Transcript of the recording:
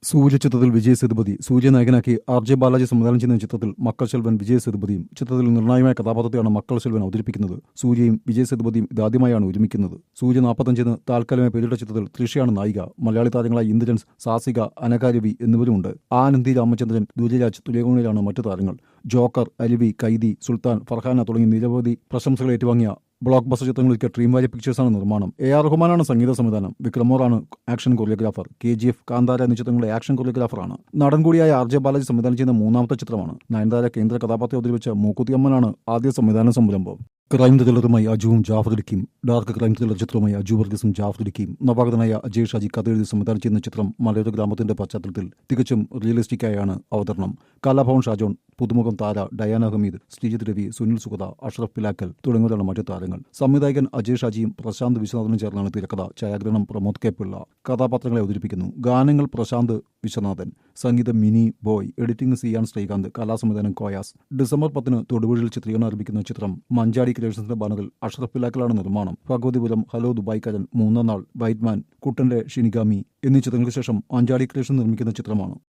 സൂര്യ ചിത്രത്തിൽ വിജയ് സേതുപതി സൂര്യ നായകനാക്കി RJ ബാലാജി സംവിധാനം ചെയ്യുന്ന ചിത്രത്തിൽ മക്കൾ ശെൽവൻ വിജയ് സേതുപതിയും ചിത്രത്തിൽ നിർണായകമായ കഥാപാത്രത്തെയാണ് മക്കൾ ശെൽവൻ അവതരിപ്പിക്കുന്നത്. സൂര്യയും വിജയ് സേതുപതിയും ഇതാദ്യമായാണ് ഒരുമിക്കുന്നത്. സൂര്യ 45 താൽക്കാലികമായി പേരിട്ട ചിത്രത്തിൽ തൃഷയാണ് നായിക. മലയാളി താരങ്ങളായ ഇന്ദ്രൻസ്, സാസിക, അനകാരവി എന്നിവരുമുണ്ട്. ആനന്ദി രാമചന്ദ്രൻ, ദുര്യരാജ് തുടങ്ങിയവരാണ് മറ്റു താരങ്ങൾ. ജോക്കർ, അരുവി, കൈദി, സുൽത്താൻ, ഫർഹാന തുടങ്ങി നിരവധി പ്രശംസകൾ ഏറ്റുവാങ്ങിയ ബ്ലോക്ക് ബസ്റ്റർ ചിത്രങ്ങൾക്ക് ഡ്രീം വാലി പിക്ചേഴ്സാണ് നിർമ്മാണം. AR റഹ്മാനാണ് സംഗീത സംവിധാനം. വിക്രമോറാണ് ആക്ഷൻ കൊറിയോഗ്രാഫർ. KGF, കാന്താര എന്നീ ചിത്രങ്ങളുടെ ആക്ഷൻ കൊറിയോഗ്രാഫറാണ്. നടൻ കൂടിയായ RJ ബാലാജി സംവിധാനം ചെയ്യുന്ന മൂന്നാമത്തെ ചിത്രമാണ്. നയൻതാര കേന്ദ്ര കഥാപാത്രം അവതരിപ്പിച്ച മൂക്കുത്തിയമ്മനാണ് ആദ്യ സംവിധാന സംരംഭം. ക്രൈം ത്രില്ലറുമായി അജുവും ജാഫർ ഇടുക്കിയും. ഡാർക്ക് ക്രൈം ത്രില്ലർ ചിത്രവുമായി അജു വർഗീസും ജാഫർ ഇടുക്കിയും. നവാഗതനായ അജയ് ഷാജി കഥ എഴുതി സംവിധാനം ചെയ്യുന്ന ചിത്രം മലയോര ഗ്രാമത്തിന്റെ പശ്ചാത്തലത്തിൽ തികച്ചും റിയലിസ്റ്റിക്കായാണ് അവതരണം. കലാഭവൻ ഷാജോൺ, പുതുമുഖം താര ഡയാന ഹമീദ്, ശ്രീജിത്ത് രവി, സുനിൽ സുഗത, അഷ്റഫ് പിലാക്കൽ തുടങ്ങിയവരാണ് മറ്റു താരങ്ങൾ. സംവിധായകൻ അജയ് ഷാജിയും പ്രശാന്ത് വിശ്വനാഥനും ചേർന്നാണ് തിരക്കഥ. ഛായാഗ്രഹണം പ്രമോദ് കെ പിള്ള. കഥാപാത്രങ്ങളെ അവതരിപ്പിക്കുന്നു. ഗാനങ്ങൾ പ്രശാന്ത് വിശ്വനാഥൻ. സംഗീതം മിനി ബോയ്. എഡിറ്റിംഗ് സിയാൻ ശ്രീകാന്ത്. കലാസംവിധാനം കോയാസ്. ഡിസംബർ 10 തൊടുപുഴയിൽ ചിത്രീകരണം ആരംഭിക്കുന്ന ചിത്രം മഞ്ചാടി ക്രിയേഷൻസിന്റെ ബാനറിൽ അഷ്റഫ് പിലാക്കലാണ് നിർമ്മാണം. ഭഗവതിപുരം, ഹലോ ദുബായ്ക്കാരൻ, മൂന്നാം നാൾ, വൈറ്റ്മാൻ, കുട്ടന്റെ ഷിനിഗാമി എന്നീ ചിത്രങ്ങൾക്ക് ശേഷം മഞ്ചാടി ക്രിയേഷൻ നിർമ്മിക്കുന്ന ചിത്രമാണ്.